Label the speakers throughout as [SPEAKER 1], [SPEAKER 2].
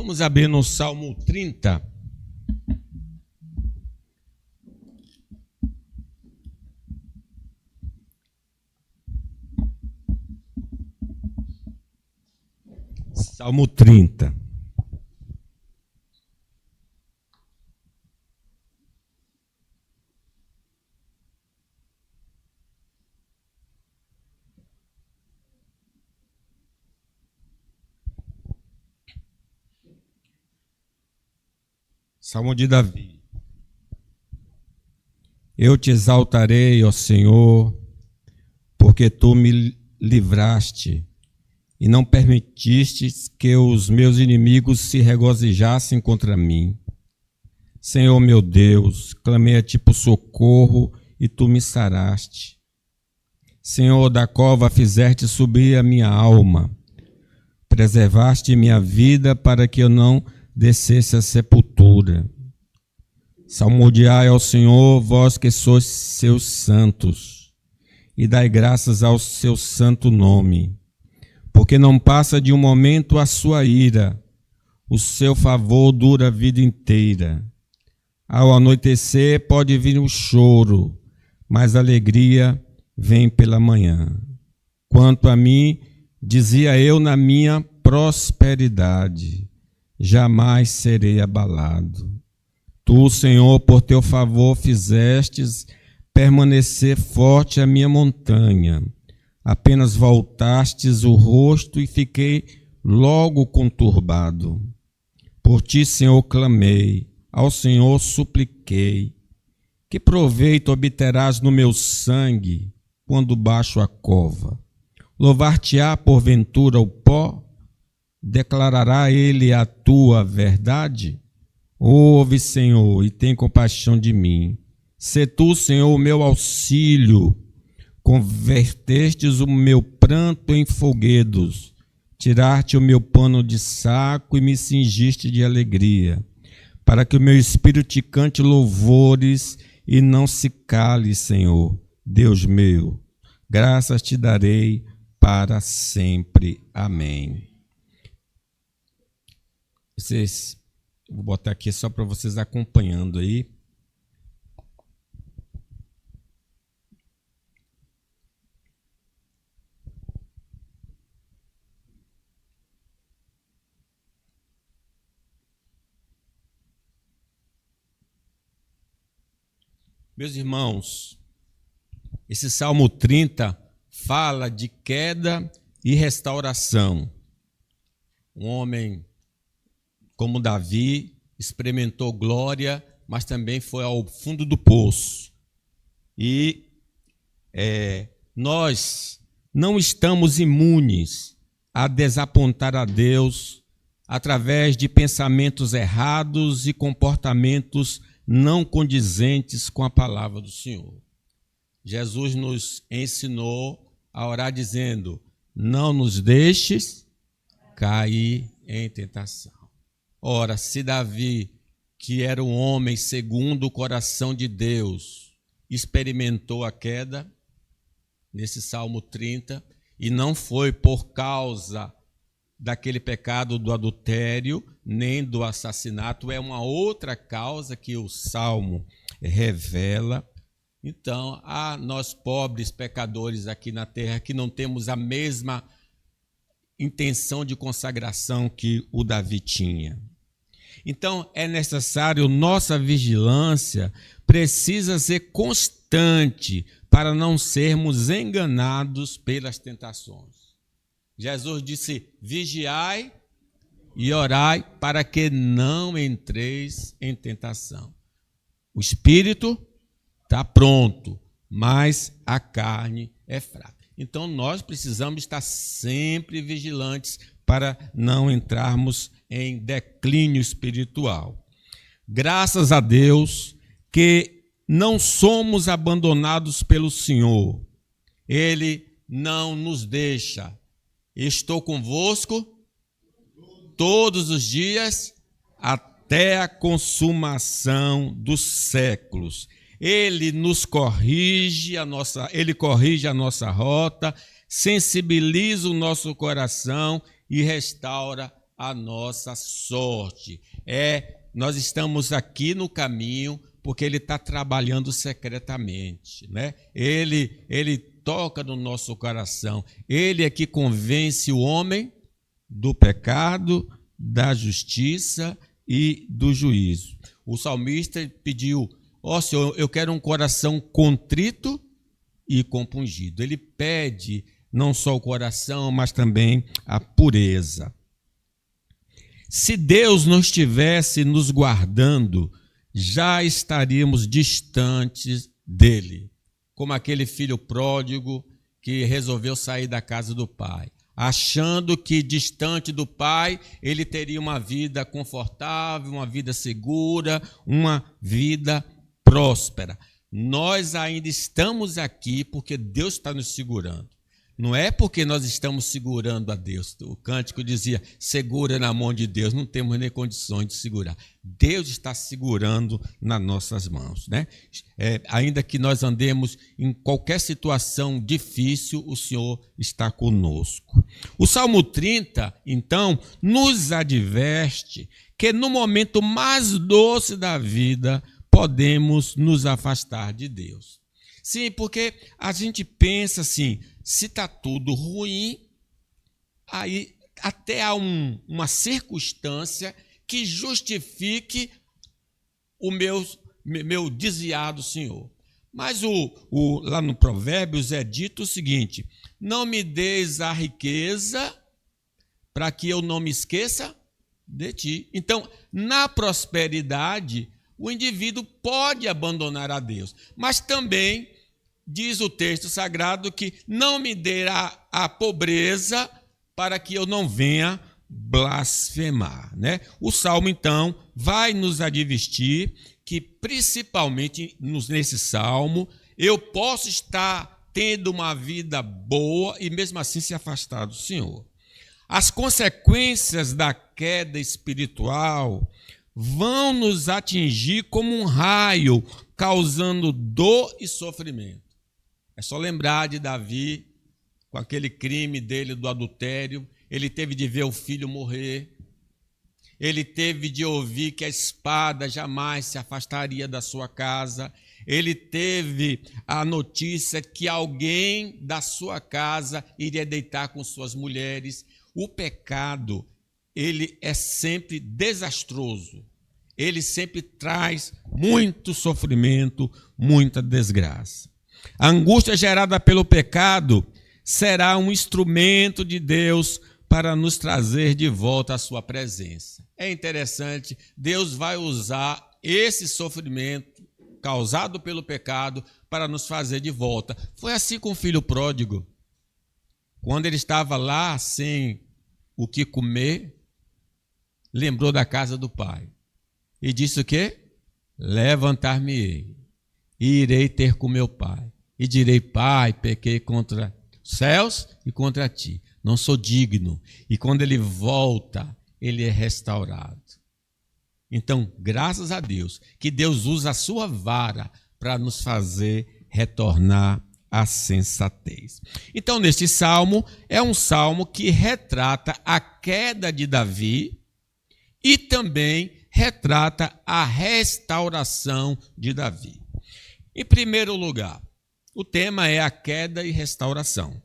[SPEAKER 1] Vamos abrir no Salmo 30. Salmo 30. Salmo de Davi. Eu te exaltarei, ó Senhor, porque tu me livraste e não permitiste que os meus inimigos se regozijassem contra mim. Senhor meu Deus, clamei a ti por socorro e tu me saraste. Senhor, da cova fizeste subir a minha alma, preservaste minha vida para que eu não descesse à sepultura. Salmodiai ao Senhor, vós que sois seus santos, e dai graças ao seu santo nome, porque não passa de um momento a sua ira, o seu favor dura a vida inteira. Ao anoitecer pode vir o choro, mas a alegria vem pela manhã. Quanto a mim, dizia eu na minha prosperidade, jamais serei abalado. Tu, Senhor, por teu favor fizestes permanecer forte a minha montanha. Apenas voltastes o rosto e fiquei logo conturbado. Por ti, Senhor, clamei, ao Senhor supliquei. Que proveito obterás no meu sangue quando baixo a cova? Louvar-te-á porventura o pó? Declarará ele a tua verdade? Ouve, Senhor, e tem compaixão de mim. Sê tu, Senhor, o meu auxílio. Convertestes o meu pranto em folguedos. Tiraste o meu pano de saco e me cingiste de alegria, para que o meu espírito te cante louvores e não se cale, Senhor, Deus meu. Graças te darei para sempre. Amém. Vou botar aqui só para vocês acompanhando aí. Meus irmãos, esse Salmo 30 fala de queda e restauração. Um homem como Davi experimentou glória, mas também foi ao fundo do poço. E nós não estamos imunes a desapontar a Deus através de pensamentos errados e comportamentos não condizentes com a palavra do Senhor. Jesus nos ensinou a orar dizendo: não nos deixes cair em tentação. Ora, se Davi, que era um homem segundo o coração de Deus, experimentou a queda, nesse Salmo 30, e não foi por causa daquele pecado do adultério, nem do assassinato, é uma outra causa que o Salmo revela. Então, nós pobres pecadores aqui na terra, que não temos a mesma intenção de consagração que o Davi tinha. Então, é necessário, nossa vigilância precisa ser constante para não sermos enganados pelas tentações. Jesus disse: vigiai e orai para que não entreis em tentação. O espírito está pronto, mas a carne é fraca. Então, nós precisamos estar sempre vigilantes para não entrarmos em declínio espiritual. Graças a Deus que não somos abandonados pelo Senhor. Ele não nos deixa. Estou convosco todos os dias até a consumação dos séculos. Ele nos corrige ele corrige a nossa rota, sensibiliza o nosso coração e restaura a nossa sorte. Nós estamos aqui no caminho porque Ele está trabalhando secretamente, né? Ele toca no nosso coração. Ele é que convence o homem do pecado, da justiça e do juízo. O salmista pediu: ó Senhor, eu quero um coração contrito e compungido. Ele pede não só o coração, mas também a pureza. Se Deus não estivesse nos guardando, já estaríamos distantes dele, como aquele filho pródigo que resolveu sair da casa do pai, achando que distante do pai ele teria uma vida confortável, uma vida segura, uma vida próspera. Nós ainda estamos aqui porque Deus está nos segurando. Não é porque nós estamos segurando a Deus. O cântico dizia: segura na mão de Deus, não temos nem condições de segurar. Deus está segurando nas nossas mãos, né? Ainda que nós andemos em qualquer situação difícil, o Senhor está conosco. O Salmo 30, então, nos adverte que no momento mais doce da vida podemos nos afastar de Deus. Sim, porque a gente pensa assim: se está tudo ruim, aí até há uma circunstância que justifique o meu desviar do Senhor. Mas lá no Provérbios é dito o seguinte: não me deis a riqueza para que eu não me esqueça de ti. Então, na prosperidade, o indivíduo pode abandonar a Deus, mas também diz o texto sagrado que não me dê a pobreza para que eu não venha blasfemar, né? O Salmo, então, vai nos advertir que, principalmente nesse Salmo, eu posso estar tendo uma vida boa e mesmo assim se afastar do Senhor. As consequências da queda espiritual vão nos atingir como um raio, causando dor e sofrimento. É só lembrar de Davi, com aquele crime dele do adultério. Ele teve de ver o filho morrer. Ele teve de ouvir que a espada jamais se afastaria da sua casa. Ele teve a notícia que alguém da sua casa iria deitar com suas mulheres. O pecado, ele é sempre desastroso. Ele sempre traz muito sofrimento, muita desgraça. A angústia gerada pelo pecado será um instrumento de Deus para nos trazer de volta à sua presença. É interessante, Deus vai usar esse sofrimento causado pelo pecado para nos fazer de volta. Foi assim com o filho pródigo. Quando ele estava lá sem o que comer, lembrou da casa do pai e disse o quê? Levantar-me-ei e irei ter com meu pai. E direi: Pai, pequei contra os céus e contra ti. Não sou digno. E quando ele volta, ele é restaurado. Então, graças a Deus, que Deus usa a sua vara para nos fazer retornar à sensatez. Então, neste salmo, é um salmo que retrata a queda de Davi e também retrata a restauração de Davi. Em primeiro lugar, o tema é a queda e restauração.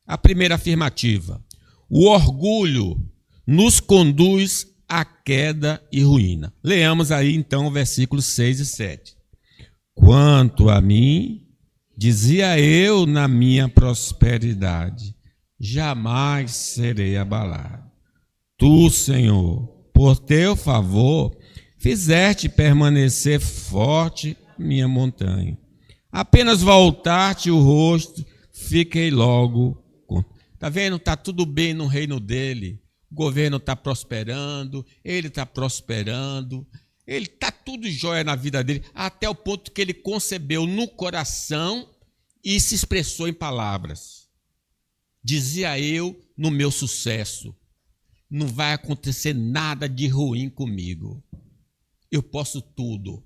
[SPEAKER 1] A primeira afirmativa: o orgulho nos conduz à queda e ruína. Leamos aí então versículos 6 e 7. Quanto a mim, dizia eu na minha prosperidade, jamais serei abalado. Tu, Senhor, por teu favor, fizeste permanecer forte minha montanha. Apenas voltar-te o rosto, fiquei logo. Está vendo? Está tudo bem no reino dele. O governo está prosperando, ele está prosperando. Ele está tudo jóia na vida dele, até o ponto que ele concebeu no coração e se expressou em palavras. Dizia eu no meu sucesso: não vai acontecer nada de ruim comigo. Eu posso tudo.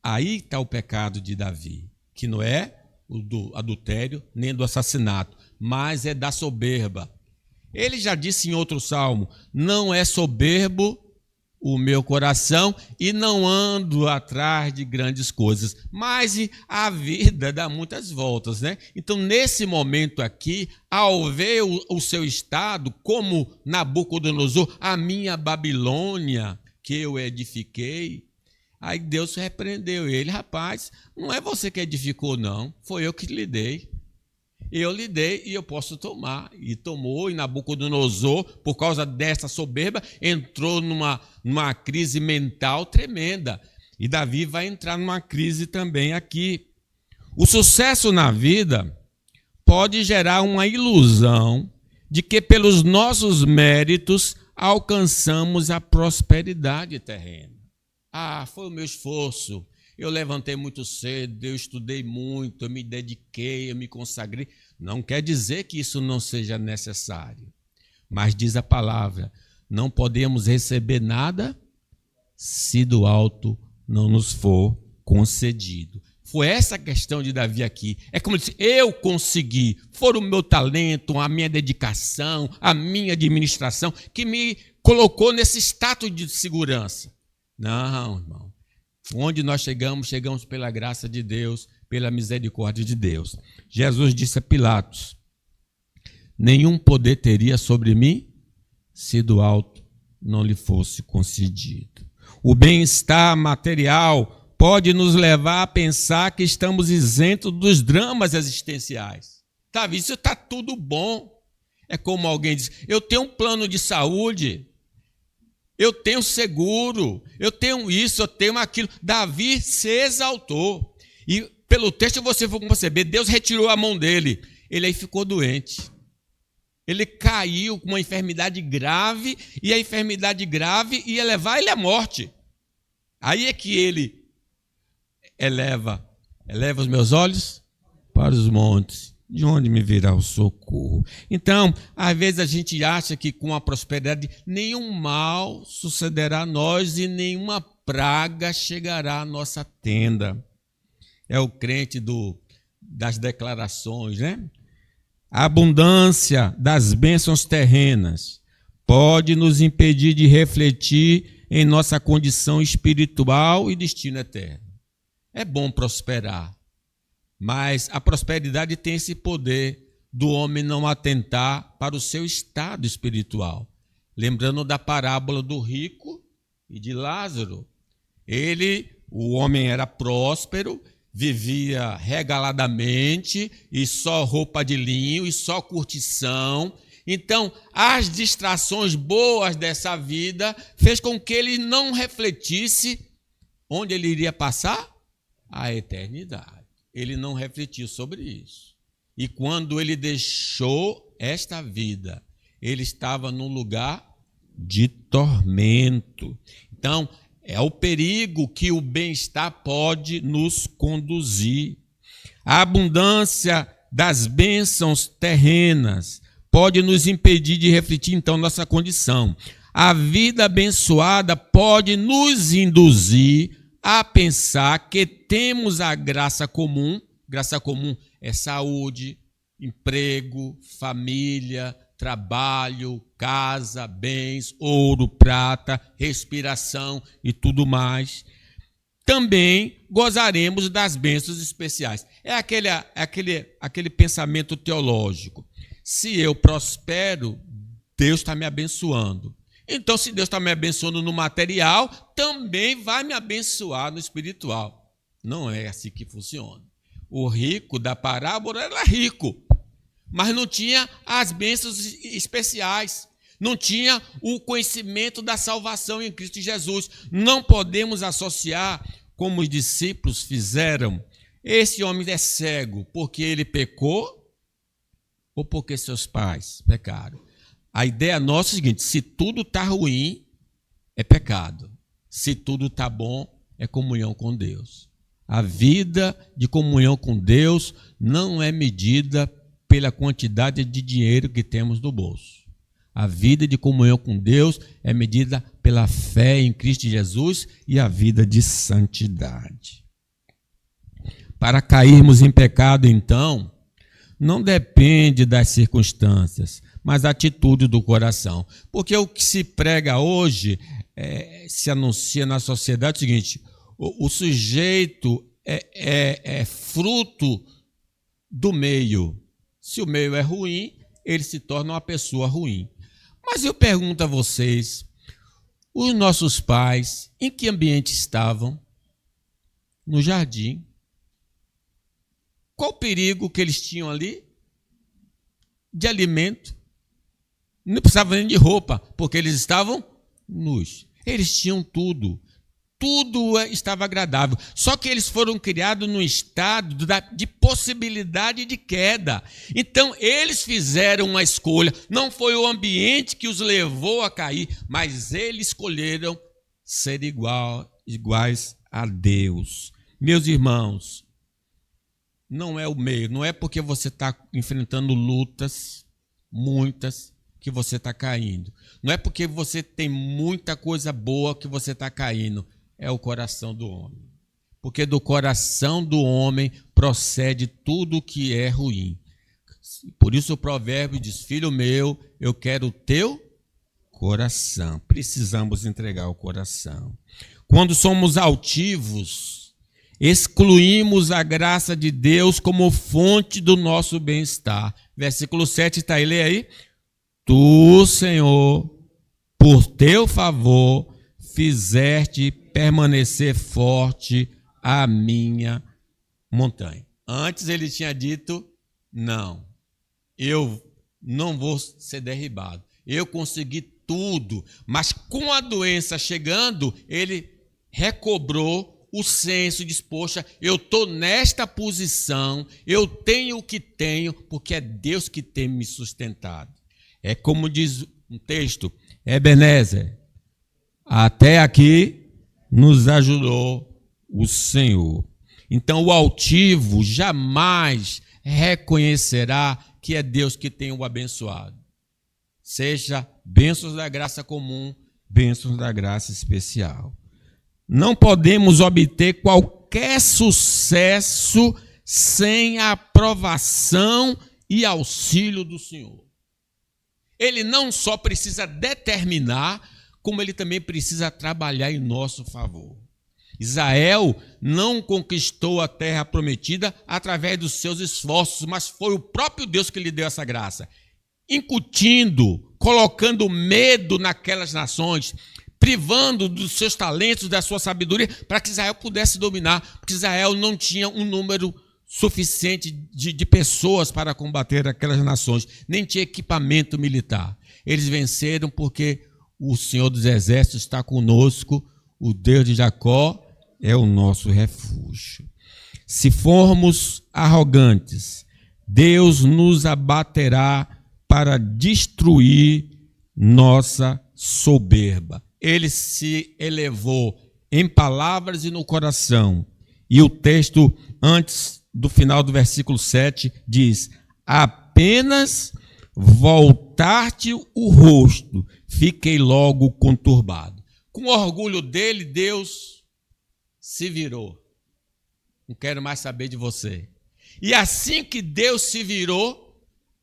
[SPEAKER 1] Aí está o pecado de Davi, que não é o do adultério nem do assassinato, mas é da soberba. Ele já disse em outro salmo: não é soberbo o meu coração e não ando atrás de grandes coisas. Mas a vida dá muitas voltas, né? Então, nesse momento aqui, ao ver o seu estado, como Nabucodonosor, a minha Babilônia que eu edifiquei, aí Deus repreendeu ele: rapaz, não é você que edificou, não, foi eu que lhe dei. Eu lhe dei e eu posso tomar. E tomou, e Nabucodonosor, por causa dessa soberba, entrou numa crise mental tremenda. E Davi vai entrar numa crise também aqui. O sucesso na vida pode gerar uma ilusão de que pelos nossos méritos alcançamos a prosperidade terrena. Ah, foi o meu esforço. Eu levantei muito cedo, eu estudei muito, eu me dediquei, eu me consagrei. Não quer dizer que isso não seja necessário. Mas diz a palavra: não podemos receber nada se do alto não nos for concedido. Foi essa a questão de Davi aqui. É como ele disse: eu consegui, foi o meu talento, a minha dedicação, a minha administração, que me colocou nesse status de segurança. Não, irmão. Onde nós chegamos, chegamos pela graça de Deus, pela misericórdia de Deus. Jesus disse a Pilatos: nenhum poder teria sobre mim se do alto não lhe fosse concedido. O bem-estar material pode nos levar a pensar que estamos isentos dos dramas existenciais. Tá, isso está tudo bom. É como alguém diz: eu tenho um plano de saúde, eu tenho seguro, eu tenho isso, eu tenho aquilo. Davi se exaltou. E pelo texto você vai perceber, Deus retirou a mão dele. Ele aí ficou doente. Ele caiu com uma enfermidade grave, e a enfermidade grave ia levar ele à morte. Aí é que ele eleva os meus olhos para os montes. De onde me virá o socorro? Então, às vezes a gente acha que com a prosperidade nenhum mal sucederá a nós e nenhuma praga chegará à nossa tenda. É o crente das declarações, né? A abundância das bênçãos terrenas pode nos impedir de refletir em nossa condição espiritual e destino eterno. É bom prosperar, mas a prosperidade tem esse poder do homem não atentar para o seu estado espiritual. Lembrando da parábola do rico e de Lázaro. O homem era próspero, vivia regaladamente, e só roupa de linho, e só curtição. Então, as distrações boas dessa vida fez com que ele não refletisse onde ele iria passar a eternidade. Ele não refletiu sobre isso. E quando ele deixou esta vida, ele estava num lugar de tormento. Então, é o perigo que o bem-estar pode nos conduzir. A abundância das bênçãos terrenas pode nos impedir de refletir, então, nossa condição. A vida abençoada pode nos induzir a pensar que temos a graça comum. Graça comum é saúde, emprego, família, trabalho, casa, bens, ouro, prata, respiração e tudo mais. Também gozaremos das bênçãos especiais. É aquele pensamento teológico. Se eu prospero, Deus está me abençoando. Então, se Deus está me abençoando no material, também vai me abençoar no espiritual. Não é assim que funciona. O rico da parábola era rico, mas não tinha as bênçãos especiais, não tinha o conhecimento da salvação em Cristo Jesus. Não podemos associar, como os discípulos fizeram: esse homem é cego porque ele pecou ou porque seus pais pecaram. A ideia nossa é a seguinte: se tudo está ruim, é pecado. Se tudo está bom, é comunhão com Deus. A vida de comunhão com Deus não é medida pela quantidade de dinheiro que temos no bolso. A vida de comunhão com Deus é medida pela fé em Cristo Jesus e a vida de santidade. Para cairmos em pecado, então, não depende das circunstâncias, mas da atitude do coração. Porque o que se prega hoje, se anuncia na sociedade é o seguinte: o sujeito é fruto do meio. Se o meio é ruim, ele se torna uma pessoa ruim. Mas eu pergunto a vocês, os nossos pais, em que ambiente estavam? No jardim. Qual o perigo que eles tinham ali? De alimento. Não precisavam nem de roupa, porque eles estavam nus. Eles tinham tudo. Tudo estava agradável. Só que eles foram criados num estado de possibilidade de queda. Então, eles fizeram uma escolha. Não foi o ambiente que os levou a cair, mas eles escolheram ser iguais a Deus. Meus irmãos, não é o meio, não é porque você está enfrentando lutas, muitas, que você está caindo. Não é porque você tem muita coisa boa que você está caindo. É o coração do homem. Porque do coração do homem procede tudo o que é ruim. Por isso o provérbio diz: filho meu, eu quero o teu coração. Precisamos entregar o coração. Quando somos altivos, excluímos a graça de Deus como fonte do nosso bem-estar. Versículo 7 está aí, lê aí. Tu, Senhor, por teu favor, fizeste permanecer forte a minha montanha. Antes ele tinha dito: não, eu não vou ser derribado. Eu consegui tudo, mas com a doença chegando, ele recobrou o senso e disse: poxa, eu estou nesta posição, eu tenho o que tenho, porque é Deus que tem me sustentado. É como diz um texto: Ebenezer, até aqui nos ajudou o Senhor. Então o altivo jamais reconhecerá que é Deus que tem o abençoado. Seja bênçãos da graça comum, bênçãos da graça especial. Não podemos obter qualquer sucesso sem a aprovação e auxílio do Senhor. Ele não só precisa determinar, como ele também precisa trabalhar em nosso favor. Israel não conquistou a terra prometida através dos seus esforços, mas foi o próprio Deus que lhe deu essa graça, incutindo, colocando medo naquelas nações, privando dos seus talentos, da sua sabedoria, para que Israel pudesse dominar, porque Israel não tinha um número suficiente de pessoas para combater aquelas nações, nem tinha equipamento militar. Eles venceram porque o Senhor dos Exércitos está conosco, o Deus de Jacó é o nosso refúgio. Se formos arrogantes, Deus nos abaterá para destruir nossa soberba. Ele se elevou em palavras e no coração. E o texto, antes do final do versículo 7, diz: apenas voltar-te o rosto, fiquei logo conturbado. Com o orgulho dele, Deus se virou. Não quero mais saber de você. E assim que Deus se virou,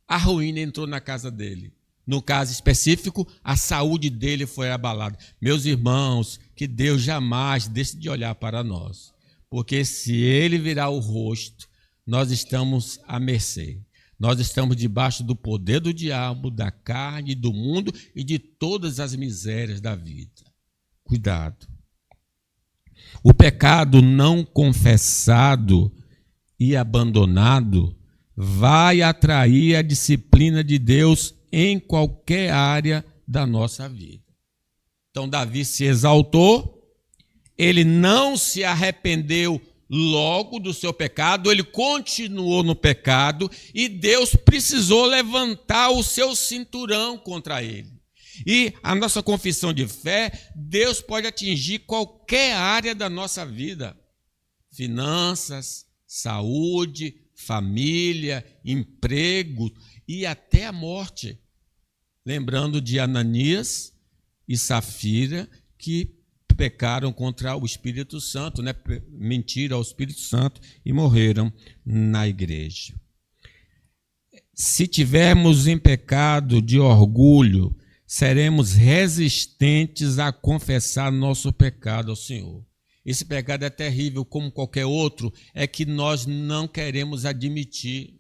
[SPEAKER 1] a ruína entrou na casa dele. No caso específico, a saúde dele foi abalada. Meus irmãos, que Deus jamais deixe de olhar para nós. Porque se ele virar o rosto, nós estamos à mercê. Nós estamos debaixo do poder do diabo, da carne, do mundo e de todas as misérias da vida. Cuidado. O pecado não confessado e abandonado vai atrair a disciplina de Deus em qualquer área da nossa vida. Então, Davi se exaltou, ele não se arrependeu logo do seu pecado, ele continuou no pecado e Deus precisou levantar o seu cinturão contra ele. E a nossa confissão de fé, Deus pode atingir qualquer área da nossa vida. Finanças, saúde, família, emprego e até a morte. Lembrando de Ananias e Safira, que pecaram contra o Espírito Santo, mentiram ao Espírito Santo e morreram na igreja. Se tivermos em pecado de orgulho, seremos resistentes a confessar nosso pecado ao Senhor. Esse pecado é terrível, como qualquer outro, é que nós não queremos admitir.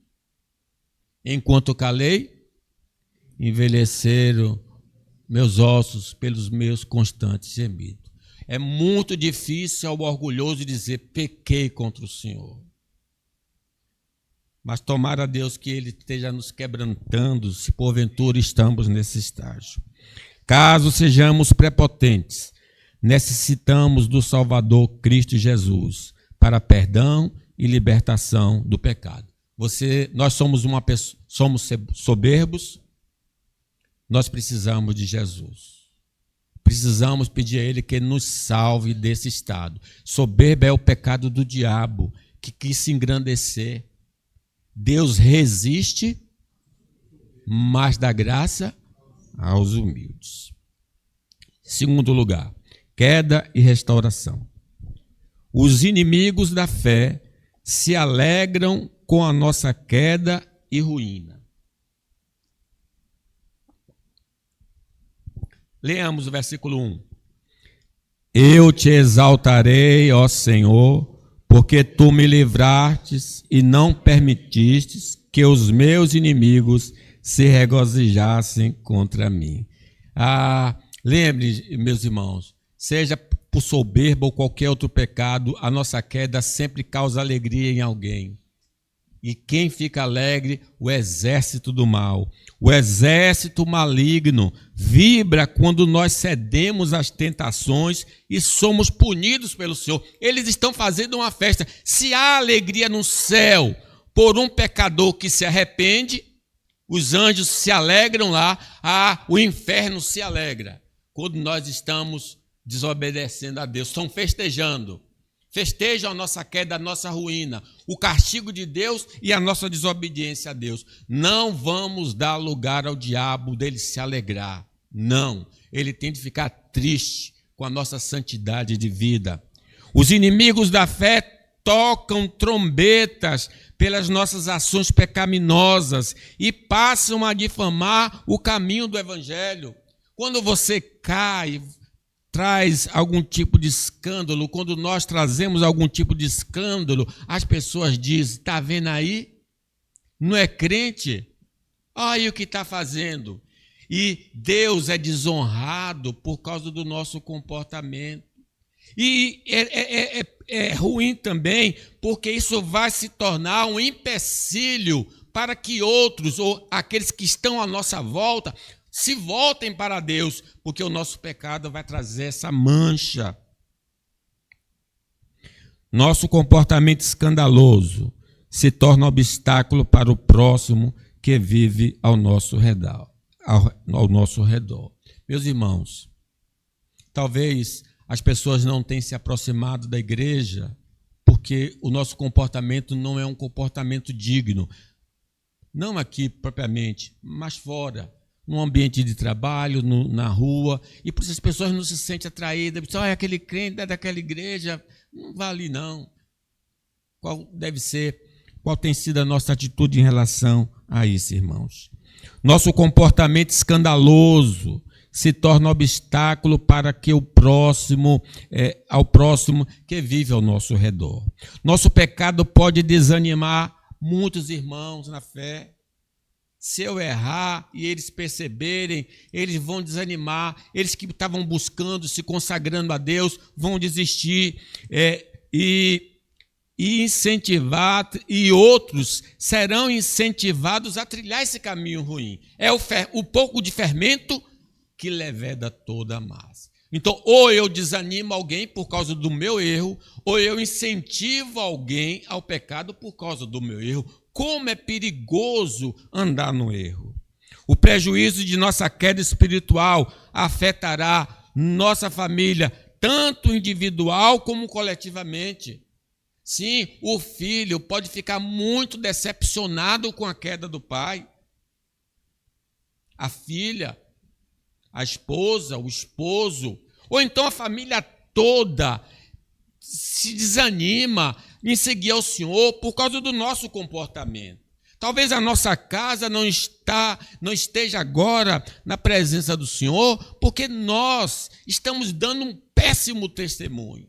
[SPEAKER 1] Enquanto calei, envelheceram meus ossos pelos meus constantes gemidos. É muito difícil ao orgulhoso dizer, pequei contra o Senhor. Mas tomara a Deus que Ele esteja nos quebrantando, se porventura estamos nesse estágio. Caso sejamos prepotentes, necessitamos do Salvador Cristo Jesus para perdão e libertação do pecado. Nós somos soberbos, nós precisamos de Jesus. Precisamos pedir a Ele que nos salve desse estado. Soberba é o pecado do diabo, que quis se engrandecer. Deus resiste, mas dá graça aos humildes. Segundo lugar, queda e restauração. Os inimigos da fé se alegram com a nossa queda e ruína. Leamos o versículo 1. Eu te exaltarei, ó Senhor, porque tu me livrastes e não permitistes que os meus inimigos se regozijassem contra mim. Lembre, meus irmãos, seja por soberba ou qualquer outro pecado, a nossa queda sempre causa alegria em alguém. E quem fica alegre? O exército do mal. O exército maligno vibra quando nós cedemos às tentações e somos punidos pelo Senhor. Eles estão fazendo uma festa. Se há alegria no céu por um pecador que se arrepende, os anjos se alegram lá, o inferno se alegra. Quando nós estamos desobedecendo a Deus, estão festejando. Festejam a nossa queda, a nossa ruína, o castigo de Deus e a nossa desobediência a Deus. Não vamos dar lugar ao diabo dele se alegrar. Não, ele tem de ficar triste com a nossa santidade de vida. Os inimigos da fé tocam trombetas pelas nossas ações pecaminosas e passam a difamar o caminho do evangelho. Quando você cai, traz algum tipo de escândalo, quando nós trazemos algum tipo de escândalo, as pessoas dizem, está vendo aí? Não é crente? Olha o que está fazendo. E Deus é desonrado por causa do nosso comportamento. E é ruim também, porque isso vai se tornar um empecilho para que outros, ou aqueles que estão à nossa volta, se voltem para Deus, porque o nosso pecado vai trazer essa mancha. Nosso comportamento escandaloso se torna obstáculo para o próximo que vive ao nosso redor. Meus irmãos, talvez as pessoas não tenham se aproximado da igreja porque o nosso comportamento não é um comportamento digno. Não aqui propriamente, mas fora. No ambiente de trabalho, na rua, e por isso as pessoas não se sentem atraídas, é aquele crente, é daquela igreja, não vale não. Qual tem sido a nossa atitude em relação a isso, irmãos? Nosso comportamento escandaloso se torna obstáculo para que ao próximo que vive ao nosso redor. Nosso pecado pode desanimar muitos irmãos na fé. Se eu errar e eles perceberem, eles vão desanimar. Eles que estavam buscando, se consagrando a Deus, vão desistir e incentivar, e outros serão incentivados a trilhar esse caminho ruim. É o pouco de fermento que leveda toda a massa. Então, ou eu desanimo alguém por causa do meu erro, ou eu incentivo alguém ao pecado por causa do meu erro. Como é perigoso andar no erro. O prejuízo de nossa queda espiritual afetará nossa família, tanto individual como coletivamente. Sim, o filho pode ficar muito decepcionado com a queda do pai. A filha, a esposa, o esposo, ou então a família toda se desanima em seguir ao Senhor por causa do nosso comportamento. Talvez a nossa casa não esteja agora na presença do Senhor, porque nós estamos dando um péssimo testemunho.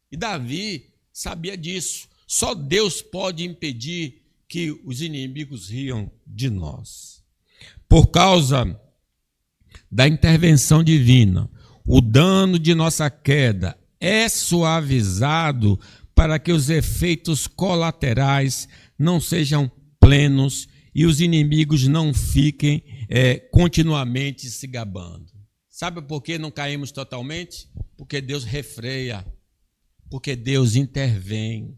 [SPEAKER 1] E Davi sabia disso. Só Deus pode impedir que os inimigos riam de nós. Por causa da intervenção divina, o dano de nossa queda é suavizado para que os efeitos colaterais não sejam plenos e os inimigos não fiquem continuamente se gabando. Sabe por que não caímos totalmente? Porque Deus refreia, porque Deus intervém,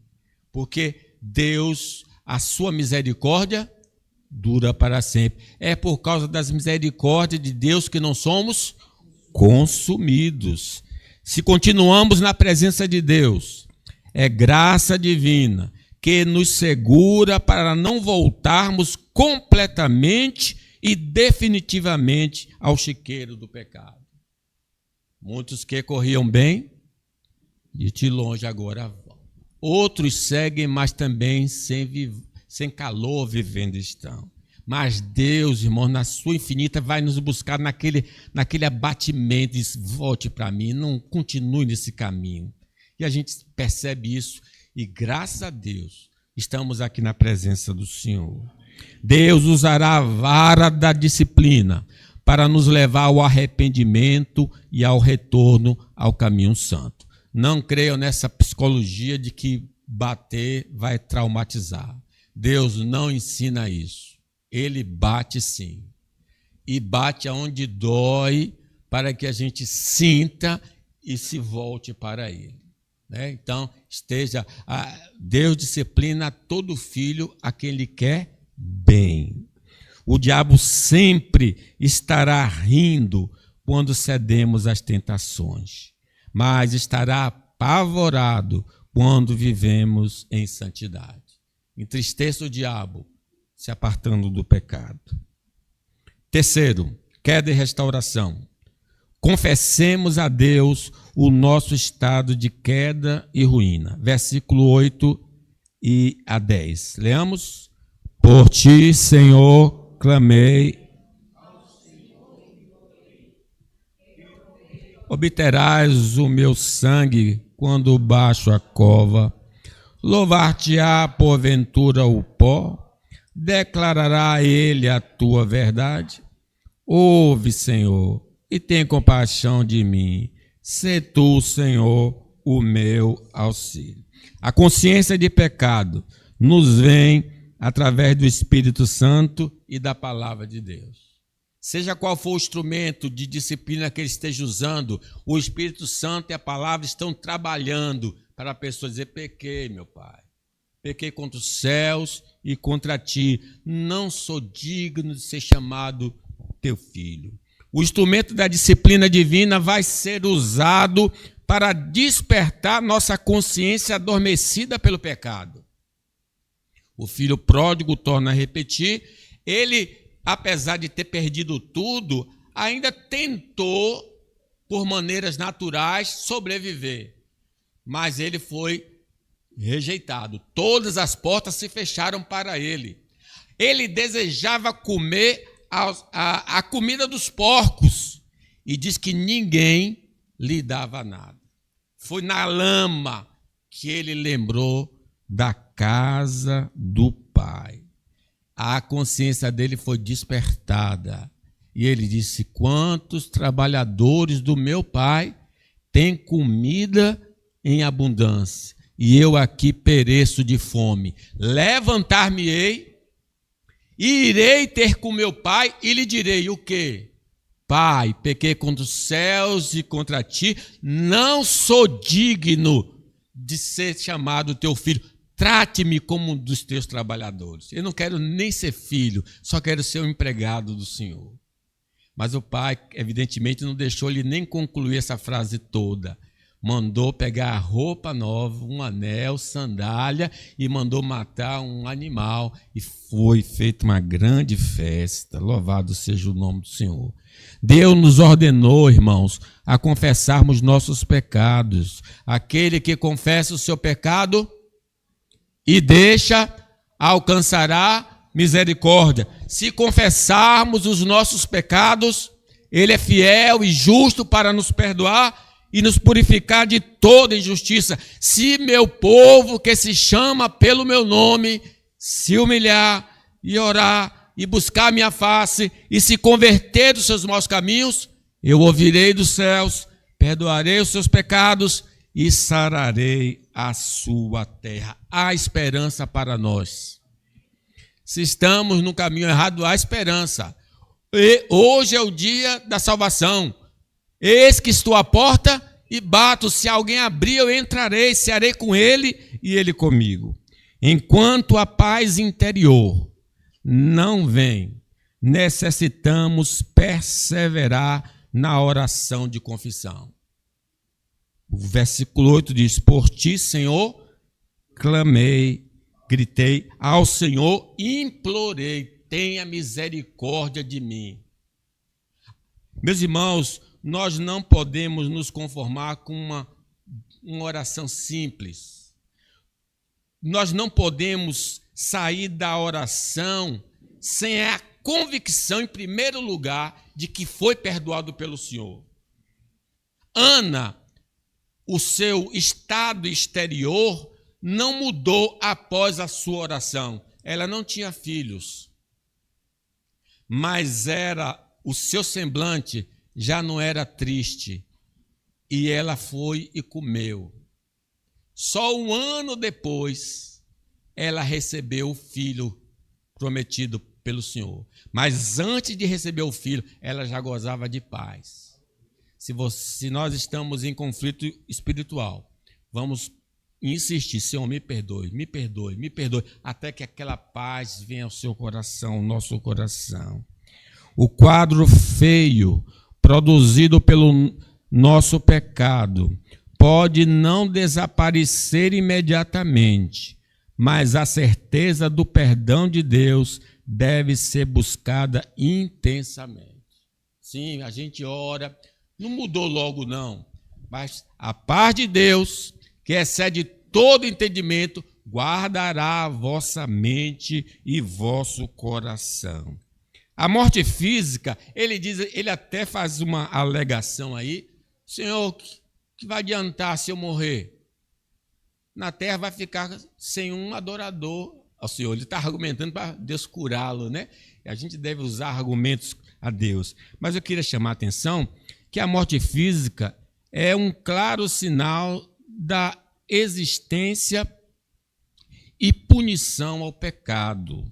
[SPEAKER 1] porque Deus, a sua misericórdia dura para sempre. É por causa das misericórdias de Deus que não somos consumidos. Se continuamos na presença de Deus, é graça divina que nos segura para não voltarmos completamente e definitivamente ao chiqueiro do pecado. Muitos que corriam bem, de longe agora vão. Outros seguem, mas também sem calor vivendo estão. Mas Deus, irmão, na sua infinita, vai nos buscar naquele abatimento, diz, volte para mim, não continue nesse caminho. E a gente percebe isso, e graças a Deus, estamos aqui na presença do Senhor. Deus usará a vara da disciplina para nos levar ao arrependimento e ao retorno ao caminho santo. Não creiam nessa psicologia de que bater vai traumatizar. Deus não ensina isso. Ele bate sim. E bate aonde dói para que a gente sinta e se volte para Ele. Então, Deus disciplina todo filho a quem Ele quer bem. O diabo sempre estará rindo quando cedemos às tentações, mas estará apavorado quando vivemos em santidade. Entristeça o diabo, se apartando do pecado. Terceiro, queda e restauração. Confessemos a Deus o nosso estado de queda e ruína. Versículo 8 e a 10. Leamos? Por ti, Senhor, clamei. Obterás o meu sangue quando baixo a cova. Louvar-te-á porventura o pó. Declarará ele a tua verdade. Ouve, Senhor, e tem compaixão de mim. Sê tu, Senhor, o meu auxílio. A consciência de pecado nos vem através do Espírito Santo e da palavra de Deus. Seja qual for o instrumento de disciplina que ele esteja usando, o Espírito Santo e a palavra estão trabalhando para a pessoa dizer, pequei, meu Pai. Pequei contra os céus e contra ti. Não sou digno de ser chamado teu filho. O instrumento da disciplina divina vai ser usado para despertar nossa consciência adormecida pelo pecado. O filho pródigo torna a repetir, ele, apesar de ter perdido tudo, ainda tentou, por maneiras naturais, sobreviver. Mas ele foi rejeitado. Todas as portas se fecharam para ele. Ele desejava comer a comida dos porcos e diz que ninguém lhe dava nada. Foi na lama que ele lembrou da casa do Pai. A consciência dele foi despertada e ele disse, quantos trabalhadores do meu Pai têm comida em abundância e eu aqui pereço de fome. Levantar-me-ei e irei ter com meu pai e lhe direi o quê? Pai, pequei contra os céus e contra ti, não sou digno de ser chamado teu filho. Trate-me como um dos teus trabalhadores. Eu não quero nem ser filho, só quero ser um empregado do Senhor. Mas o pai, evidentemente, não deixou ele nem concluir essa frase toda. Mandou pegar a roupa nova, um anel, sandália e mandou matar um animal. E foi feita uma grande festa. Louvado seja o nome do Senhor. Deus nos ordenou, irmãos, a confessarmos nossos pecados. Aquele que confessa o seu pecado e deixa, alcançará misericórdia. Se confessarmos os nossos pecados, Ele é fiel e justo para nos perdoar e nos purificar de toda injustiça. Se meu povo, que se chama pelo meu nome, se humilhar e orar e buscar a minha face e se converter dos seus maus caminhos, eu ouvirei dos céus, perdoarei os seus pecados e sararei a sua terra. Há esperança para nós. Se estamos no caminho errado, há esperança. E hoje é o dia da salvação. Eis que estou à porta e bato. Se alguém abrir, eu entrarei, cearei com ele e ele comigo. Enquanto a paz interior não vem, necessitamos perseverar na oração de confissão. O versículo 8 diz: por ti, Senhor, clamei, gritei, ao Senhor implorei, tenha misericórdia de mim. Meus irmãos, nós não podemos nos conformar com uma oração simples. Nós não podemos sair da oração sem a convicção, em primeiro lugar, de que foi perdoado pelo Senhor. Ana, o seu estado exterior não mudou após a sua oração. Ela não tinha filhos, mas o seu semblante já não era triste, e ela foi e comeu. Só um ano depois, ela recebeu o filho prometido pelo Senhor. Mas antes de receber o filho, ela já gozava de paz. Se nós estamos em conflito espiritual, vamos insistir: Senhor, me perdoe, me perdoe, me perdoe, até que aquela paz venha ao seu coração, ao nosso coração. O quadro feio produzido pelo nosso pecado pode não desaparecer imediatamente, mas a certeza do perdão de Deus deve ser buscada intensamente. Sim, a gente ora, não mudou logo não, mas a paz de Deus, que excede todo entendimento, guardará a vossa mente e vosso coração. A morte física, ele até faz uma alegação aí: Senhor, que vai adiantar se eu morrer? Na terra vai ficar sem um adorador ao Senhor. Ele está argumentando para Deus curá-lo, né? E a gente deve usar argumentos a Deus. Mas eu queria chamar a atenção que a morte física é um claro sinal da existência e punição ao pecado,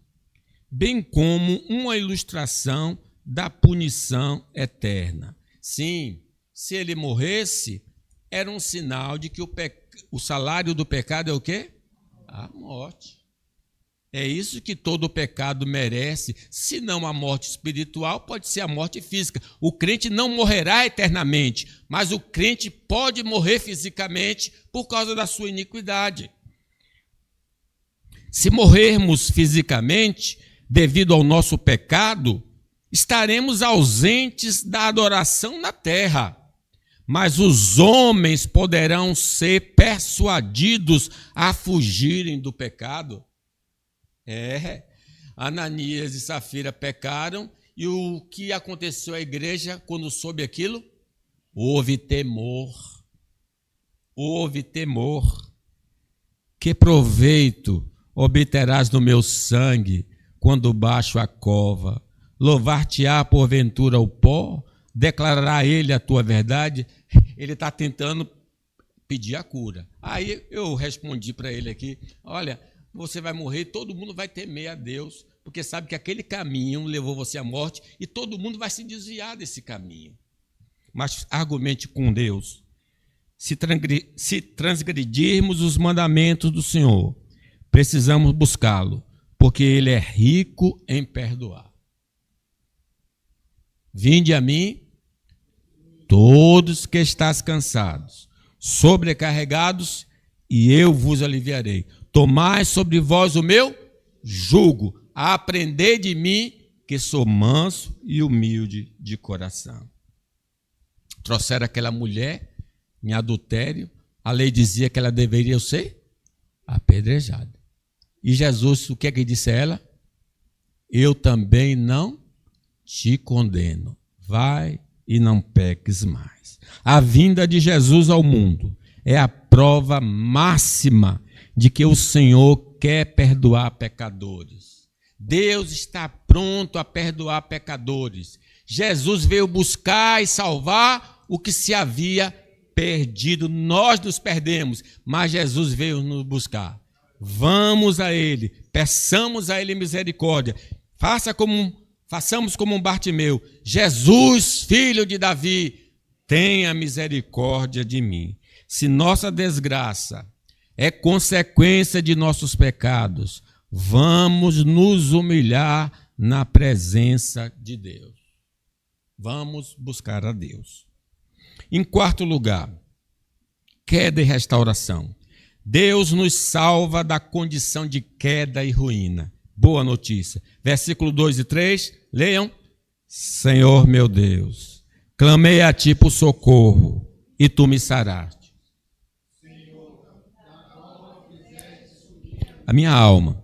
[SPEAKER 1] bem como uma ilustração da punição eterna. Sim, se ele morresse, era um sinal de que o salário do pecado é o quê? A morte. É isso que todo pecado merece. Se não a morte espiritual, pode ser a morte física. O crente não morrerá eternamente, mas o crente pode morrer fisicamente por causa da sua iniquidade. Se morrermos fisicamente, devido ao nosso pecado, estaremos ausentes da adoração na terra. Mas os homens poderão ser persuadidos a fugirem do pecado. Ananias e Safira pecaram, e o que aconteceu à igreja quando soube aquilo? Houve temor. Houve temor. Que proveito obterás do meu sangue quando baixo a cova? Louvar-te-á porventura o pó? Declarará ele a tua verdade? Ele está tentando pedir a cura. Aí eu respondi para ele aqui: olha, você vai morrer e todo mundo vai temer a Deus, porque sabe que aquele caminho levou você à morte e todo mundo vai se desviar desse caminho. Mas argumente com Deus. Se transgredirmos os mandamentos do Senhor, precisamos buscá-lo, porque Ele é rico em perdoar. Vinde a mim, todos que estáis cansados, sobrecarregados, e eu vos aliviarei. Tomai sobre vós o meu jugo, aprendei de mim, que sou manso e humilde de coração. Trouxeram aquela mulher em adultério, a lei dizia que ela deveria ser apedrejada. E Jesus, o que é que disse a ela? eu também não te condeno. Vai e não peques mais. A vinda de Jesus ao mundo é a prova máxima de que o Senhor quer perdoar pecadores. Deus está pronto a perdoar pecadores. Jesus veio buscar e salvar o que se havia perdido. Nós nos perdemos, mas Jesus veio nos buscar. Vamos a Ele, peçamos a Ele misericórdia. Façamos como um Bartimeu. Jesus, filho de Davi, tenha misericórdia de mim. Se nossa desgraça é consequência de nossos pecados, vamos nos humilhar na presença de Deus. Vamos buscar a Deus. Em quarto lugar, queda e restauração. Deus nos salva da condição de queda e ruína. Boa notícia. Versículo 2 e 3, leiam. Senhor meu Deus, clamei a ti por socorro, e tu me saraste. A minha alma,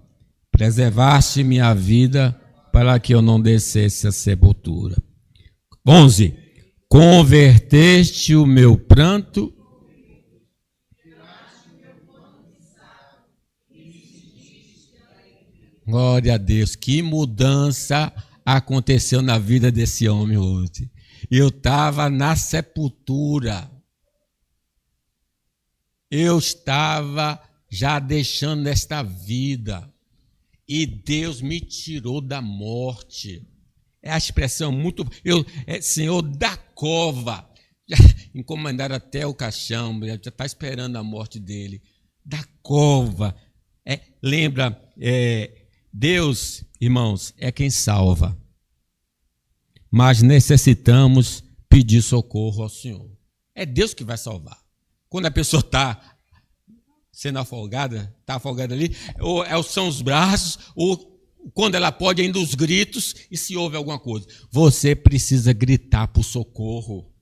[SPEAKER 1] preservaste minha vida para que eu não descesse à sepultura. 11. Converteste o meu pranto. Glória a Deus, que mudança aconteceu na vida desse homem hoje. Eu estava na sepultura. Eu estava já deixando esta vida. E Deus me tirou da morte. É a expressão muito... Senhor, da cova. Já encomendaram até o caixão, já está esperando a morte dele. Da cova. Lembra, Deus, irmãos, é quem salva. Mas necessitamos pedir socorro ao Senhor. É Deus que vai salvar. Quando a pessoa está sendo afogada, está afogada ali, ou são os braços, ou quando ela pode ainda os gritos, e se houve alguma coisa. Você precisa gritar por socorro.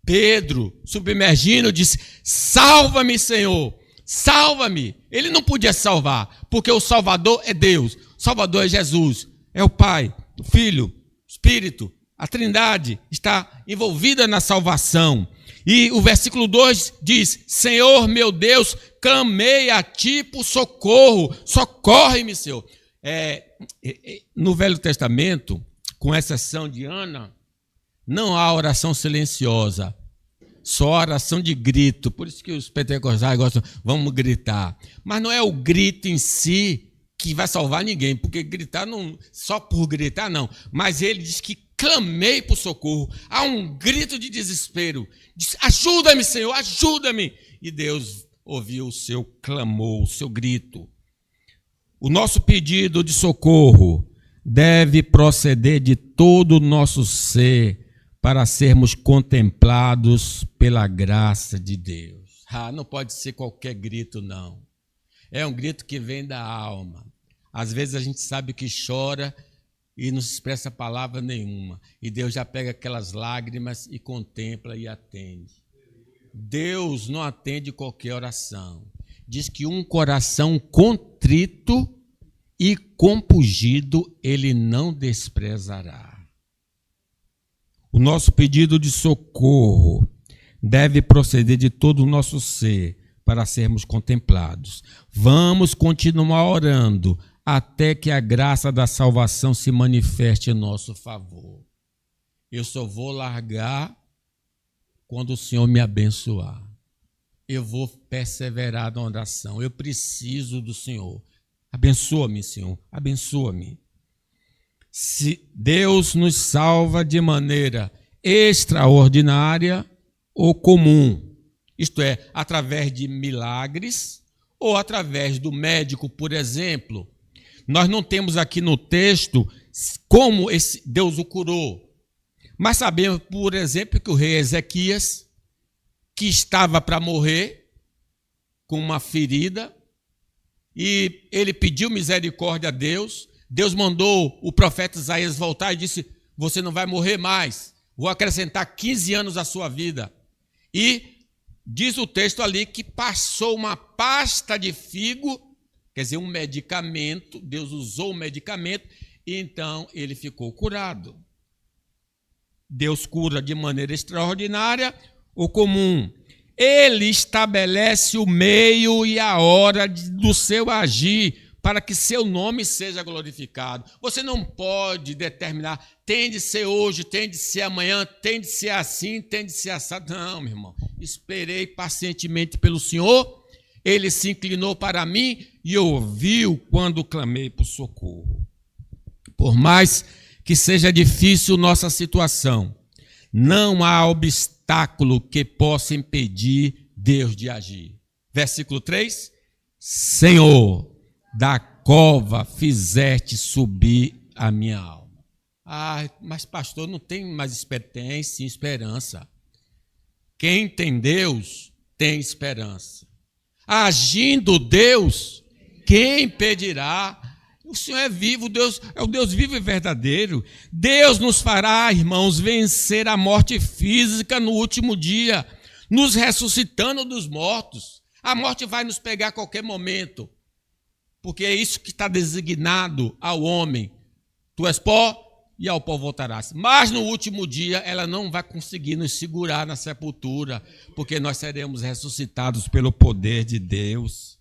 [SPEAKER 1] Pedro, submergindo, disse, salva-me, Senhor, salva-me. Ele não podia salvar, porque o Salvador é Deus, o Salvador é Jesus, é o Pai, o Filho, o Espírito, a Trindade está envolvida na salvação. E o versículo 2 diz, Senhor meu Deus, clamei a ti por socorro, socorre-me, Senhor. No Velho Testamento, com exceção de Ana, não há oração silenciosa, só oração de grito. Por isso que os pentecostais gostam, vamos gritar. Mas não é o grito em si que vai salvar ninguém, porque gritar não, só por gritar não. Mas ele diz que clamei por socorro, há um grito de desespero, diz, ajuda-me, Senhor, ajuda-me. E Deus ouviu o seu clamor, o seu grito. O nosso pedido de socorro deve proceder de todo o nosso ser para sermos contemplados pela graça de Deus. Não pode ser qualquer grito, não. É um grito que vem da alma. Às vezes a gente sabe que chora e não se expressa palavra nenhuma. E Deus já pega aquelas lágrimas e contempla e atende. Deus não atende qualquer oração. Diz que um coração contrito e compungido ele não desprezará. O nosso pedido de socorro deve proceder de todo o nosso ser para sermos contemplados. Vamos continuar orando até que a graça da salvação se manifeste em nosso favor. Eu só vou largar quando o Senhor me abençoar. Eu vou perseverar na oração. Eu preciso do Senhor. Abençoa-me, Senhor. Abençoa-me. Se Deus nos salva de maneira extraordinária ou comum, isto é, através de milagres ou através do médico, por exemplo. Nós não temos aqui no texto como Deus o curou. Mas sabemos, por exemplo, que o rei Ezequias, que estava para morrer com uma ferida, e ele pediu misericórdia a Deus. Deus mandou o profeta Isaías voltar e disse, você não vai morrer mais, vou acrescentar 15 anos à sua vida. E diz o texto ali que passou uma pasta de figo, quer dizer, um medicamento, Deus usou um medicamento, e então ele ficou curado. Deus cura de maneira extraordinária ou comum. Ele estabelece o meio e a hora do seu agir para que seu nome seja glorificado. Você não pode determinar, tem de ser hoje, tem de ser amanhã, tem de ser assim, tem de ser assado. Não, meu irmão. Esperei pacientemente pelo Senhor, ele se inclinou para mim e ouviu quando clamei por socorro. Por mais que seja difícil nossa situação, não há obstáculo que possa impedir Deus de agir. Versículo 3. Senhor, da cova fizeste subir a minha alma. Ah, mas pastor, não tem mais esperança. Tem sim esperança. Quem tem Deus tem esperança. Agindo Deus, quem impedirá? O Senhor é vivo, Deus é o Deus vivo e verdadeiro. Deus nos fará, irmãos, vencer a morte física no último dia, nos ressuscitando dos mortos. A morte vai nos pegar a qualquer momento, porque é isso que está designado ao homem. Tu és pó e ao pó voltarás. Mas no último dia ela não vai conseguir nos segurar na sepultura, porque nós seremos ressuscitados pelo poder de Deus.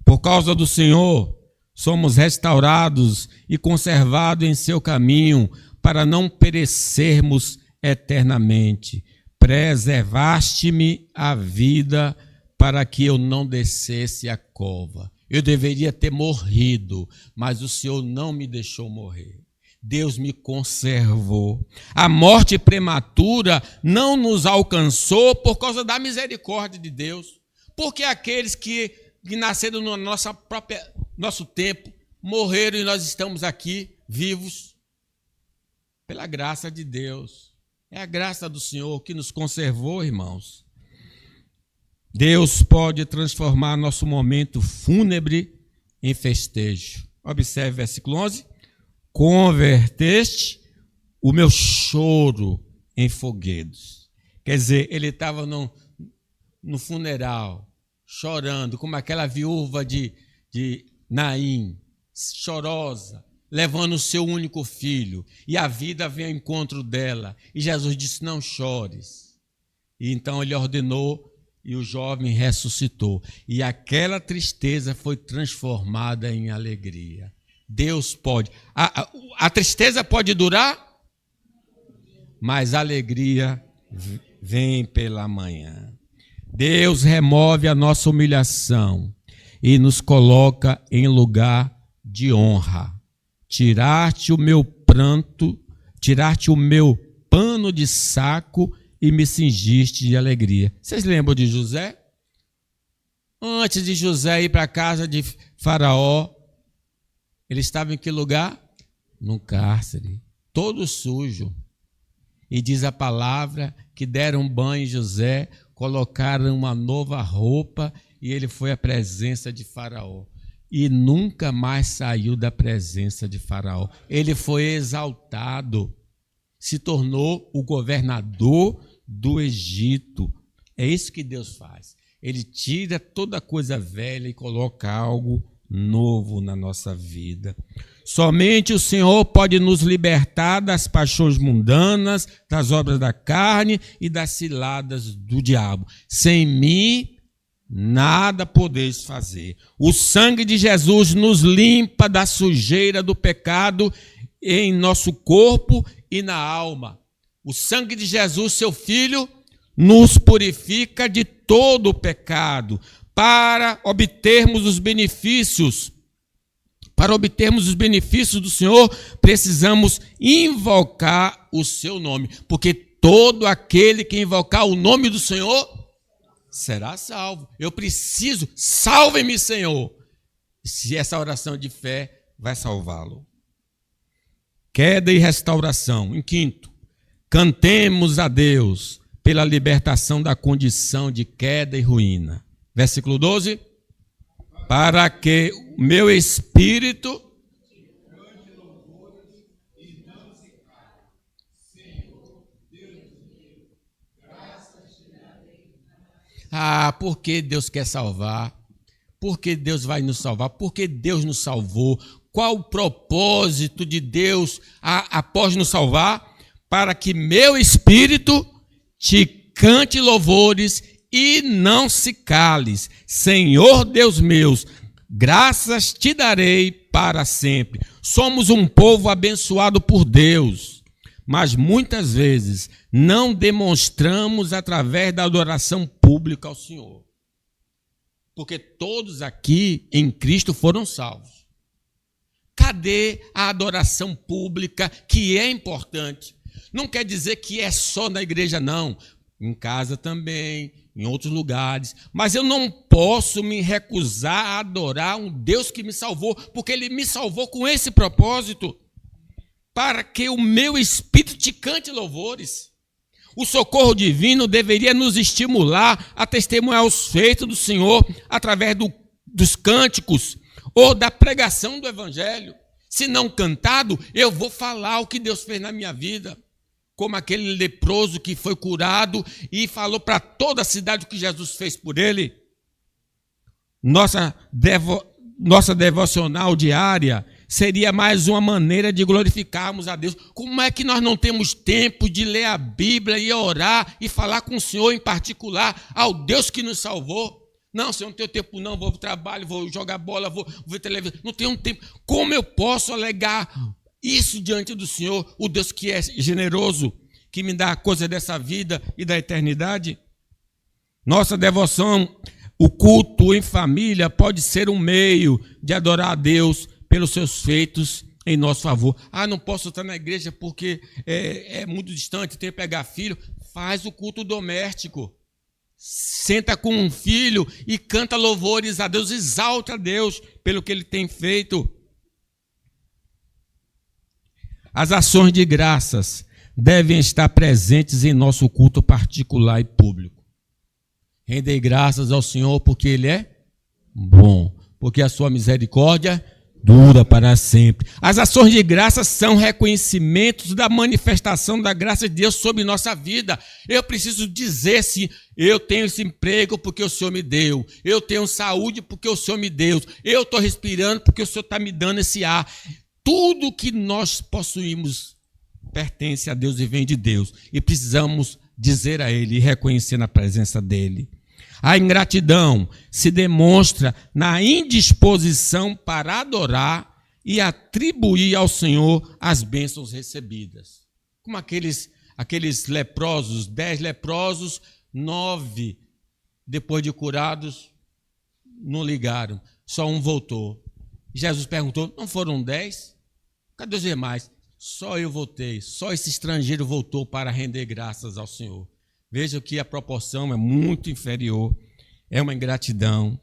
[SPEAKER 1] Por causa do Senhor, somos restaurados e conservados em seu caminho, para não perecermos eternamente. Preservaste-me a vida para que eu não descesse a cova. Eu deveria ter morrido, mas o Senhor não me deixou morrer. Deus me conservou. A morte prematura não nos alcançou por causa da misericórdia de Deus. Porque aqueles que nasceram no nosso tempo, morreram e nós estamos aqui vivos pela graça de Deus. É a graça do Senhor que nos conservou, irmãos. Deus pode transformar nosso momento fúnebre em festejo. Observe versículo 11. Converteste o meu choro em foguedos. Quer dizer, ele estava no funeral, chorando, como aquela viúva de Naim, chorosa, levando o seu único filho, e a vida veio ao encontro dela, e Jesus disse, não chores. E então ele ordenou, e o jovem ressuscitou, e aquela tristeza foi transformada em alegria. Deus pode, a tristeza pode durar, mas a alegria vem pela manhã. Deus remove a nossa humilhação e nos coloca em lugar de honra. Tiraste o meu pranto, tiraste o meu pano de saco e me cingiste de alegria. Vocês lembram de José? Antes de José ir para a casa de Faraó, ele estava em que lugar? No cárcere, todo sujo. E diz a palavra que deram banho em José, colocaram uma nova roupa e ele foi à presença de Faraó. E nunca mais saiu da presença de Faraó. Ele foi exaltado, se tornou o governador do Egito. É isso que Deus faz. Ele tira toda coisa velha e coloca algo novo na nossa vida. Somente o Senhor pode nos libertar das paixões mundanas, das obras da carne e das ciladas do diabo. Sem mim, nada podeis fazer. O sangue de Jesus nos limpa da sujeira do pecado em nosso corpo e na alma. O sangue de Jesus, seu Filho, nos purifica de todo o pecado. Para obtermos os benefícios do Senhor, precisamos invocar o seu nome, porque todo aquele que invocar o nome do Senhor será salvo. Eu preciso, salve-me, Senhor. Se essa oração de fé vai salvá-lo. Queda e restauração. Em quinto, cantemos a Deus pela libertação da condição de queda e ruína. Versículo 12. Para que o meu espírito porque Deus quer salvar, porque Deus vai nos salvar, porque Deus nos salvou. qual o propósito de Deus após nos salvar? Para que meu espírito te cante louvores e não se cales. Senhor Deus meu, graças te darei para sempre. Somos um povo abençoado por Deus, mas muitas vezes não demonstramos através da adoração pública ao Senhor. Porque todos aqui em Cristo foram salvos. Cadê a adoração pública, que é importante? Não quer dizer que é só na igreja, não. Em casa também, em outros lugares. Mas eu não posso me recusar a adorar um Deus que me salvou, porque Ele me salvou com esse propósito, para que o meu espírito te cante louvores. O socorro divino deveria nos estimular a testemunhar os feitos do Senhor através dos cânticos ou da pregação do Evangelho. Se não cantado, eu vou falar o que Deus fez na minha vida. Como aquele leproso que foi curado e falou para toda a cidade o que Jesus fez por ele. Nossa devocional diária seria mais uma maneira de glorificarmos a Deus. Como é que nós não temos tempo de ler a Bíblia e orar e falar com o Senhor em particular, ao Deus que nos salvou? Não, Senhor, não tenho tempo não, vou para o trabalho, vou jogar bola, vou ver televisão, não tenho tempo. Como eu posso alegar isso diante do Senhor, o Deus que é generoso, que me dá a coisa dessa vida e da eternidade? Nossa devoção, o culto em família pode ser um meio de adorar a Deus pelos seus feitos em nosso favor. Não posso estar na igreja porque é muito distante, tenho que pegar filho. Faz o culto doméstico. Senta com um filho e canta louvores a Deus, exalta a Deus pelo que Ele tem feito. As ações de graças devem estar presentes em nosso culto particular e público. Rendei graças ao Senhor porque Ele é bom, porque a sua misericórdia dura para sempre. As ações de graças são reconhecimentos da manifestação da graça de Deus sobre nossa vida. Eu preciso dizer se eu tenho esse emprego porque o Senhor me deu, eu tenho saúde porque o Senhor me deu, eu estou respirando porque o Senhor está me dando esse ar. Tudo que nós possuímos pertence a Deus e vem de Deus. E precisamos dizer a Ele e reconhecer na presença dEle. A ingratidão se demonstra na indisposição para adorar e atribuir ao Senhor as bênçãos recebidas. Como aqueles leprosos, 10 leprosos, 9, depois de curados, não ligaram, só um voltou. Jesus perguntou, não foram 10? Cadê os demais? Só eu voltei, só esse estrangeiro voltou para render graças ao Senhor. Veja que a proporção é muito inferior, é uma ingratidão.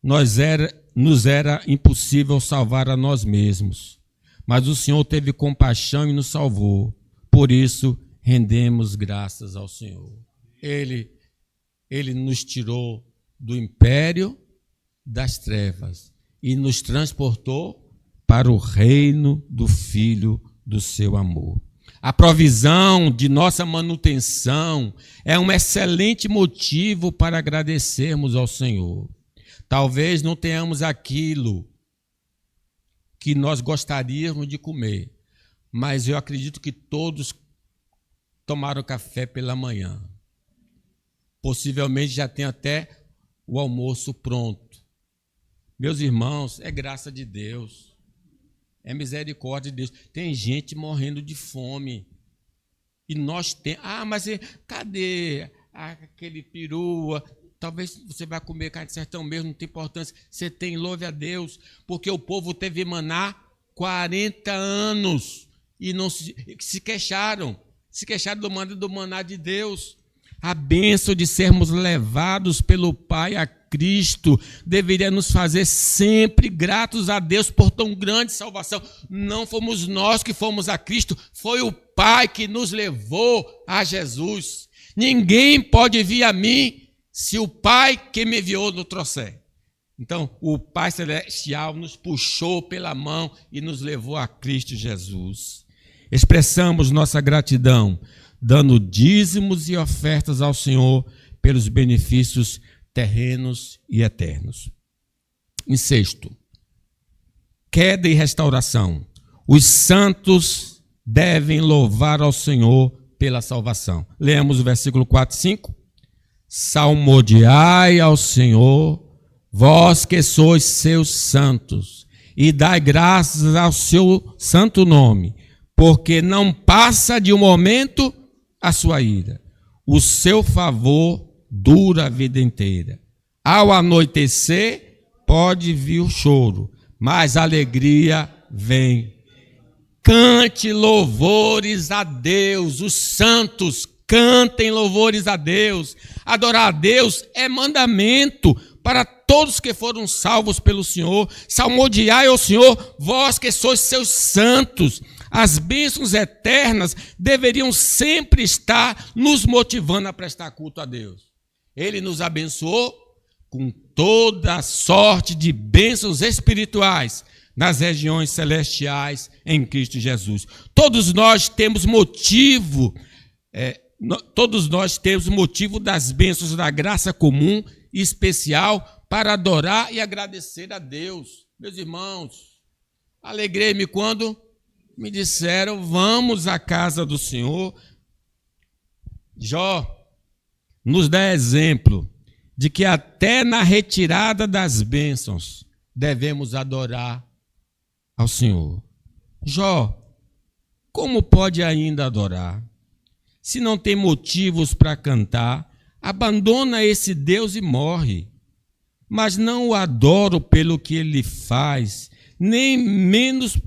[SPEAKER 1] Nos era impossível salvar a nós mesmos, mas o Senhor teve compaixão e nos salvou. Por isso, rendemos graças ao Senhor. Ele nos tirou do império das trevas e nos transportou para o reino do Filho do seu amor. A provisão de nossa manutenção é um excelente motivo para agradecermos ao Senhor. Talvez não tenhamos aquilo que nós gostaríamos de comer, mas eu acredito que todos tomaram café pela manhã. Possivelmente já tem até o almoço pronto. Meus irmãos, é graça de Deus. É misericórdia de Deus. Tem gente morrendo de fome. E nós temos... mas cadê aquele perua? Talvez você vai comer carne de sertão mesmo, não tem importância. Você tem, louve a Deus. Porque o povo teve maná 40 anos. E não se queixaram. Se queixaram do maná de Deus. A bênção de sermos levados pelo Pai a Cristo deveria nos fazer sempre gratos a Deus por tão grande salvação. Não fomos nós que fomos a Cristo, foi o Pai que nos levou a Jesus. Ninguém pode vir a mim se o Pai que me enviou não trouxer. Então, o Pai Celestial nos puxou pela mão e nos levou a Cristo Jesus. Expressamos nossa gratidão, dando dízimos e ofertas ao Senhor pelos benefícios terrenos e eternos. Em sexto, queda e restauração. Os santos devem louvar ao Senhor pela salvação. Lemos o versículo 4 e 5. Salmodiai ao Senhor, vós que sois seus santos, e dai graças ao seu santo nome, porque não passa de um momento a sua ira. O seu favor dura a vida inteira. Ao anoitecer, pode vir o choro, mas a alegria vem. Cante louvores a Deus, os santos cantem louvores a Deus. Adorar a Deus é mandamento para todos que foram salvos pelo Senhor. Salmodiai ao Senhor, vós que sois seus santos. As bênçãos eternas deveriam sempre estar nos motivando a prestar culto a Deus. Ele nos abençoou com toda sorte de bênçãos espirituais nas regiões celestiais em Cristo Jesus. Todos nós temos motivo das bênçãos da graça comum e especial para adorar e agradecer a Deus. Meus irmãos, alegrei-me quando me disseram, vamos à casa do Senhor. Jó nos dá exemplo de que até na retirada das bênçãos devemos adorar ao Senhor. Jó, como pode ainda adorar? Se não tem motivos para cantar, abandona esse Deus e morre. Mas não o adoro pelo que ele faz, nem menos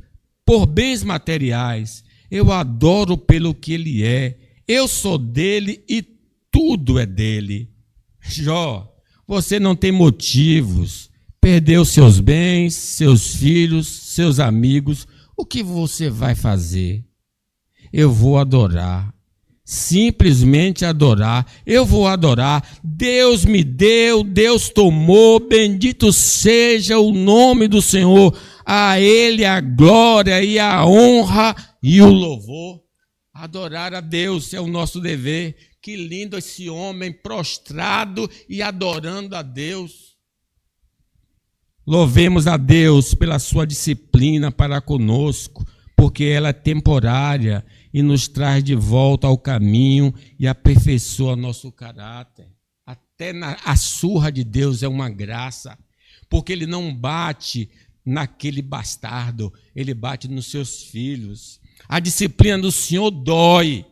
[SPEAKER 1] por bens materiais. Eu adoro pelo que ele é. Eu sou dele e tudo é dele. Jó, você não tem motivos. Perdeu seus bens, seus filhos, seus amigos. O que você vai fazer? Eu vou adorar. Simplesmente adorar. Eu vou adorar. Deus me deu, Deus tomou. Bendito seja o nome do Senhor. A Ele a glória e a honra e o louvor. Adorar a Deus é o nosso dever. Que lindo esse homem prostrado e adorando a Deus. Louvemos a Deus pela sua disciplina para conosco, porque ela é temporária e nos traz de volta ao caminho e aperfeiçoa nosso caráter. Até a surra de Deus é uma graça, porque Ele não bate naquele bastardo, Ele bate nos seus filhos. A disciplina do Senhor dói.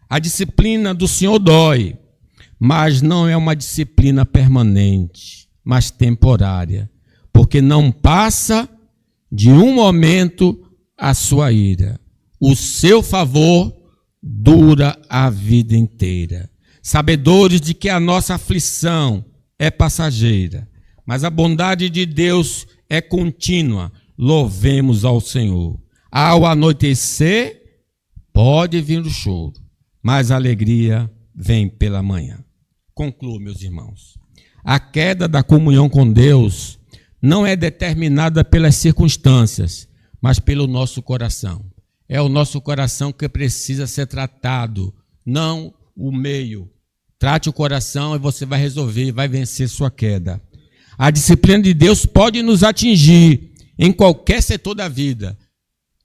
[SPEAKER 1] A disciplina do Senhor dói, mas não é uma disciplina permanente, mas temporária, porque não passa de um momento a sua ira. O seu favor dura a vida inteira. Sabedores de que a nossa aflição é passageira, mas a bondade de Deus é contínua. Louvemos ao Senhor. Ao anoitecer, pode vir o choro, mas a alegria vem pela manhã. Concluo, meus irmãos. A queda da comunhão com Deus não é determinada pelas circunstâncias, mas pelo nosso coração. É o nosso coração que precisa ser tratado, não o meio. Trate o coração e você vai resolver, vai vencer sua queda. A disciplina de Deus pode nos atingir em qualquer setor da vida.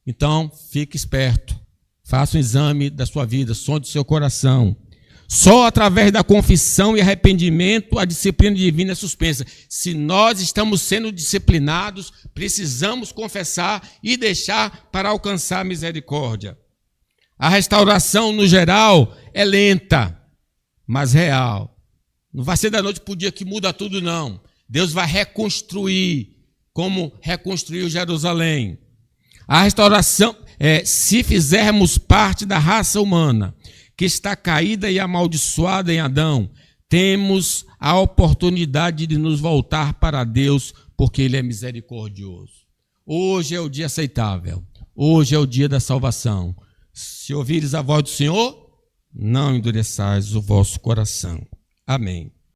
[SPEAKER 1] Então, fique esperto. Faça um exame da sua vida, sonde o seu coração. Só através da confissão e arrependimento a disciplina divina é suspensa. Se nós estamos sendo disciplinados, precisamos confessar e deixar para alcançar a misericórdia. A restauração, no geral, é lenta, mas real. Não vai ser da noite para o dia que muda tudo, não. Deus vai reconstruir, como reconstruiu Jerusalém. A restauração, se fizermos parte da raça humana, que está caída e amaldiçoada em Adão, temos a oportunidade de nos voltar para Deus, porque Ele é misericordioso. Hoje é o dia aceitável. Hoje é o dia da salvação. Se ouvires a voz do Senhor, não endureçais o vosso coração. Amém.